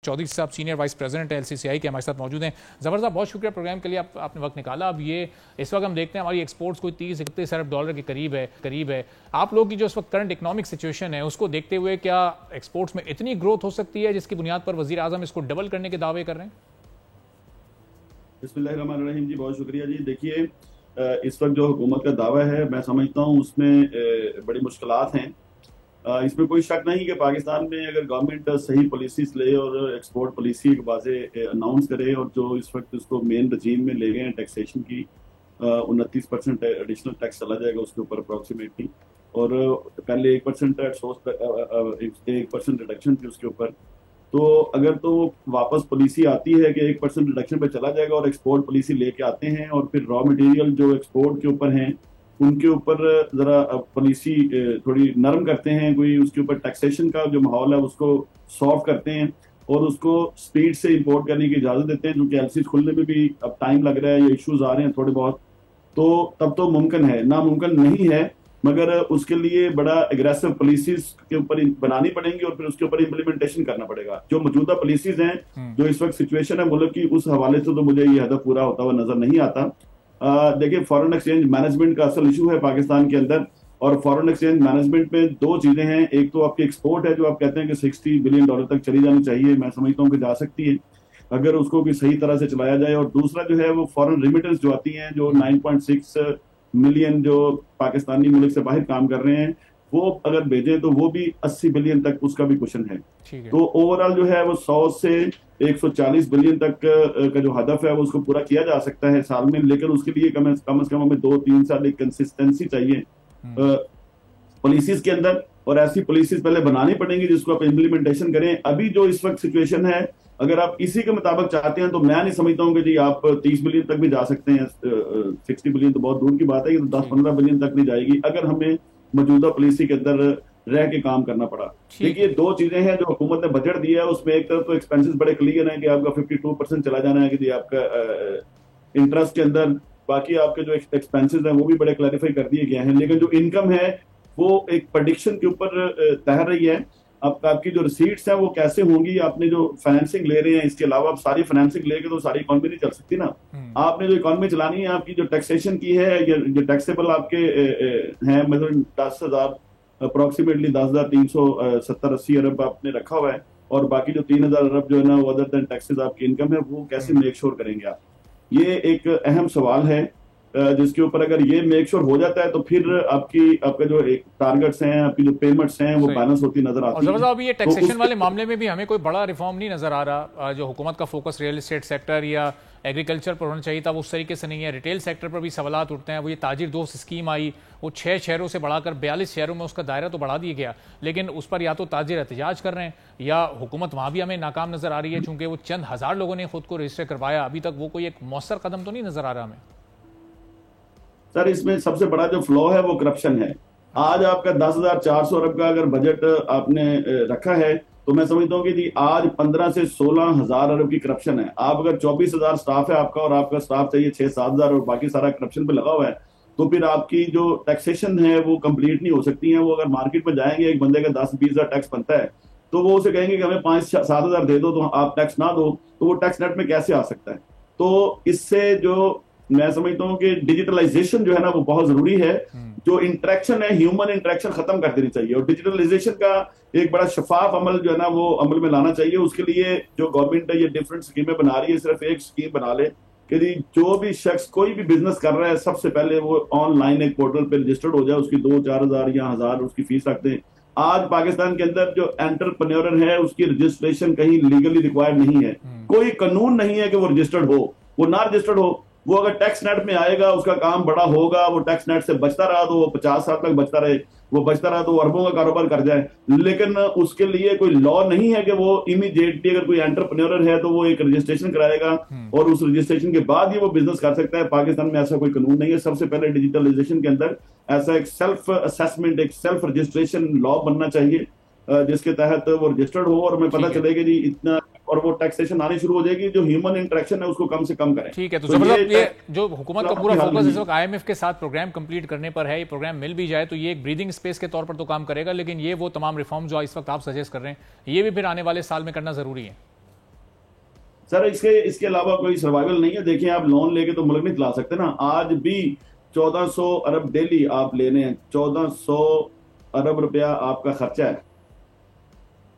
चौधरी साहब senior vice president है एलसीसीआई के, हमारे साथ मौजूद हैं। ज़बर साहब, बहुत शुक्रिया प्रोग्राम के लिए, आपने वक्त निकाला। अब ये इस वक्त हम देखते हैं हमारी एक्सपोर्ट्स कोई 30-31 अरब डॉलर के करीब है। आप लोगों की जो इस वक्त करंट इकोनॉमिक सिचुएशन है उसको देखते हुए क्या एक्सपोर्ट्स में इतनी ग्रोथ हो सकती है जिसकी बुनियाद पर वज़ीर आज़म इसको डबल करने के दावे कर रहे हैं? बिस्मिल्लाहिर्रहमानिर्रहीम जी, बहुत शुक्रिया जी। देखिए, इस वक्त जो हुकूमत का दावा है मैं समझता हूँ उसमें बड़ी मुश्किलात हैं। इसमें कोई शक नहीं कि पाकिस्तान में अगर गवर्नमेंट सही पॉलिसीज ले और एक्सपोर्ट पॉलिसी एक वाज़ेह अनाउंस करे और जो इस वक्त उसको मेन रजीम में ले गए हैं टैक्सेशन की, 29% एडिशनल टैक्स चला जाएगा उसके ऊपर अप्रॉक्सीमेटली, और पहले 1% 1% रिडक्शन थी उसके ऊपर। तो अगर तो वापस पॉलिसी आती है कि 1% रिडक्शन पे चला जाएगा और एक्सपोर्ट पॉलिसी लेके आते हैं और फिर रॉ मटेरियल जो एक्सपोर्ट के ऊपर हैं उनके ऊपर जरा पॉलिसी थोड़ी नरम करते हैं, कोई उसके ऊपर टैक्सेशन का जो माहौल है उसको सॉफ्ट करते हैं और उसको स्पीड से इंपोर्ट करने की इजाजत देते हैं, जो कि एलसीज खुलने में भी अब टाइम लग रहा है, ये इश्यूज आ रहे हैं थोड़े बहुत, तो तब तो मुमकिन है, नामुमकिन नहीं है, मगर उसके लिए बड़ा एग्रेसिव पॉलिसीज के ऊपर बनानी पड़ेंगी और फिर उसके ऊपर इम्प्लीमेंटेशन करना पड़ेगा। जो मौजूदा पॉलिसीज हैं, जो इस वक्त सिचुएशन है मुल्क की, उस हवाले से तो मुझे ये हदफ पूरा होता हुआ नजर नहीं आता। देखिए, फॉरेन एक्सचेंज मैनेजमेंट का असल इशू है पाकिस्तान के अंदर, और फॉरेन एक्सचेंज मैनेजमेंट में दो चीजें हैं। एक तो आपकी एक्सपोर्ट है जो आप कहते हैं कि $60 बिलियन तक चली जानी चाहिए, मैं समझता हूँ कि जा सकती है अगर उसको भी सही तरह से चलाया जाए। और दूसरा जो है वो फॉरेन रेमिटेंस जो आती हैं, जो 9.6 मिलियन जो पाकिस्तानी मुल्क से बाहर काम कर रहे हैं, वो अगर भेजें तो वो भी 80 बिलियन तक उसका भी क्वेश्चन है। तो ओवरऑल जो है वो 100 से 140 बिलियन तक का जो हदफ है वो उसको पूरा किया जा सकता है साल में, लेकिन उसके लिए कम से कम हमें 2-3 साल एक कंसिस्टेंसी चाहिए पॉलिसीज के अंदर, और ऐसी पॉलिसीज पहले बनानी पड़ेंगी जिसको आप इम्प्लीमेंटेशन करें। अभी जो इस वक्त सिचुएशन है, अगर आप इसी के मुताबिक चाहते हैं तो मैं नहीं समझता हूँ कि जी आप 30 बिलियन तक भी जा सकते हैं। 60 बिलियन तो बहुत दूर की बात है, ये तो 10-15 बिलियन तक नहीं जाएगी अगर हमें मौजूदा पॉलिसी के अंदर रह के काम करना पड़ा। देखिए, दो चीजें हैं जो हुकूमत ने बजट दिया है, उसमें एक तरफ तो एक्सपेंसेस बड़े क्लियर है कि आपका 52% चला जाना है कि जी आपका इंटरेस्ट के अंदर, बाकी आपके जो एक्सपेंसेस हैं वो भी बड़े क्लैरिफाई कर दिए गए हैं, लेकिन जो इनकम है वो एक प्रेडिक्शन के ऊपर तैर रही है। आपकी जो रिसीट्स हैं वो कैसे होंगी, आपने जो फाइनेंसिंग ले रहे हैं इसके अलावा आप सारी फाइनेंसिंग लेके तो सारी इकोनॉमी नहीं चल सकती ना। आपने जो इकोनॉमी चलानी है, आपकी जो टैक्सेशन की है, ये टैक्सेबल आपके हैं, मतलब 10,000 अप्रोक्सीमेटली 10,370-80 अरब आपने रखा हुआ है, और बाकी जो 3,000 अरब जो है ना वो अदर देन टैक्सेस आपकी इनकम है, वो कैसे मेक श्योर करेंगे आप? ये एक अहम सवाल है जिसके ऊपर अगर ये मेक श्योर हो जाता है तो फिर आपके जो एक टारगेट्स हैं, आपकी जो पेमेंट्स हैं वो बैलेंस होती नजर आती है। और अभी ये टैक्सेशन वाले मामले में भी हमें कोई बड़ा रिफॉर्म नहीं नजर आ रहा। जो हुकूमत का फोकस रियल एस्टेट सेक्टर या एग्रीकल्चर पर होना चाहिए था वो उस तरीके से नहीं है। रिटेल सेक्टर पर भी सवालात उठते हैं। वो ये ताजिर दोस्त स्कीम आई, वो 6 शहरों से बढ़ाकर 42 शहरों में उसका दायरा तो बढ़ा दिया गया, लेकिन उस पर या तो ताजिर एहतजाज कर रहे हैं या हुकूमत वहां भी हमें नाकाम नजर आ रही है, चूंकि वो चंद हजार लोगों ने खुद को रजिस्टर करवाया, अभी तक वो कोई एक मौसर कदम तो नहीं नजर आ रहा हमें। सर, इसमें सबसे बड़ा जो फ्लॉ है वो करप्शन है। आज आपका 10,400 अरब का अगर बजट आपने रखा है तो मैं समझता हूँ कि जी आज 15 से 16,000 अरब की करप्शन है। आप अगर 24,000 स्टाफ है आपका और आपका स्टाफ चाहिए 6-7,000 और बाकी सारा करप्शन पे लगा हुआ है, तो फिर आपकी जो टैक्सेशन है वो कंप्लीट नहीं हो सकती है। वो अगर मार्केट में जाएंगे, एक बंदे का 10-20 हजार टैक्स बनता है, तो वो उसे कहेंगे कि हमें 5-7 हजार दे दो, तो आप टैक्स ना दो, तो वो टैक्स नेट में कैसे आ सकता है? तो इससे जो मैं समझता हूँ कि डिजिटलाइजेशन जो है ना वो बहुत जरूरी है। जो इंटरेक्शन है, ह्यूमन इंटरेक्शन खत्म कर देनी चाहिए, और डिजिटलाइजेशन का एक बड़ा शफाफ अमल जो है ना वो अमल में लाना चाहिए। उसके लिए जो गवर्नमेंट है ये डिफरेंट स्कीमें बना रही है, सिर्फ एक स्कीम बना ले कि जो भी शख्स कोई भी बिजनेस कर रहा है सबसे पहले वो ऑनलाइन एक पोर्टल पे रजिस्टर्ड हो जाए, उसकी 2-4 हजार या 1,000 उसकी फीस रख दें। आज पाकिस्तान के अंदर जो एंटरप्रेन्योर है उसकी रजिस्ट्रेशन कहीं लीगली रिक्वायर्ड नहीं है, कोई कानून नहीं है कि वो रजिस्टर्ड हो, वो ना रजिस्टर्ड हो। वो अगर टैक्स नेट में आएगा, उसका काम बड़ा होगा, वो टैक्स नेट से बचता रहा तो वो 50 साल तक बचता रहे, वो बचता रहा तो वो अरबों का कारोबार कर जाए। लेकिन उसके लिए कोई लॉ नहीं है कि वो इमीडिएटली अगर कोई एंटरप्रेन्योर है तो वो एक रजिस्ट्रेशन कराएगा और उस रजिस्ट्रेशन के बाद ही वो बिजनेस कर सकता है। पाकिस्तान में ऐसा कोई कानून नहीं है। सबसे पहले डिजिटलाइजेशन के अंदर ऐसा एक सेल्फ असेसमेंट, एक सेल्फ रजिस्ट्रेशन लॉ बनना चाहिए जिसके तहत वो रजिस्टर्ड हो और हमें पता चले कि जी इतना, और वो टैक्सेशन आनी शुरू हो जाएगी, जो ह्यूमन इंटरेक्शन है उसको कम से कम करें। ठीक है, तो जबरदस्त ये जो हुकूमत का पूरा फोकस इस वक्त आईएमएफ के साथ प्रोग्राम कंप्लीट करने पर है, ये प्रोग्राम मिल भी जाए तो ये एक ब्रीदिंग स्पेस के तौर पर तो काम करेगा, लेकिन ये वो तमाम रिफॉर्म जो इस वक्त आप सजेस्ट कर रहे हैं ये भी फिर आने वाले साल में करना जरूरी है। सर इसके अलावा कोई सर्वाइवल नहीं है। देखिए, आप लोन लेके तो मुल्क नहीं चला सकते ना। आज भी 1400 अरब डेली आप ले रहे हैं, 1400 अरब रुपया आपका खर्चा है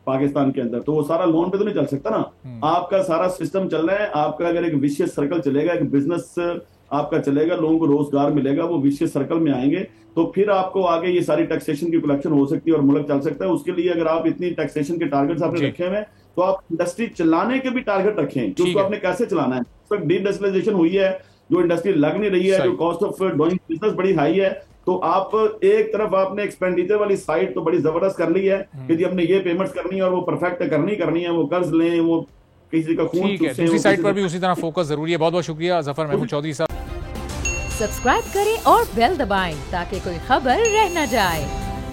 पाकिस्तान के अंदर, तो वो सारा लोन पे तो नहीं चल सकता ना। आपका सारा सिस्टम चल रहा है, आपका अगर एक विशियस सर्कल चलेगा, एक बिजनेस आपका चलेगा, लोगों को रोजगार मिलेगा, वो विशियस सर्कल में आएंगे, तो फिर आपको आगे ये सारी टैक्सेशन की कलेक्शन हो सकती है और मुल्क चल सकता है। उसके लिए अगर आप इतनी टैक्सेशन के टारगेट्स आपने रखे हुए हैं, तो आप इंडस्ट्री चलाने के भी टारगेट रखें कि उसको आपने कैसे चलाना है। इस वक्त डिइंडस्ट्रियलाइजेशन हुई है, जो इंडस्ट्री लग नहीं रही है, जो कॉस्ट ऑफ डूइंग बिजनेस बड़ी हाई है, तो आप एक तरफ आपने एक्सपेंडिचर वाली साइड तो बड़ी जबरदस्त कर ली है कि जी हमने ये पेमेंट्स करनी है और वो परफेक्ट करनी है, वो कर्ज लें, वो किसी का खून चूसें। दूसरी साइड पर भी उसी तरह फोकस जरूरी है। बहुत बहुत शुक्रिया जफर महमूद चौधरी साहब। सब्सक्राइब करें और बेल दबाएं ताकि कोई खबर रह न जाए।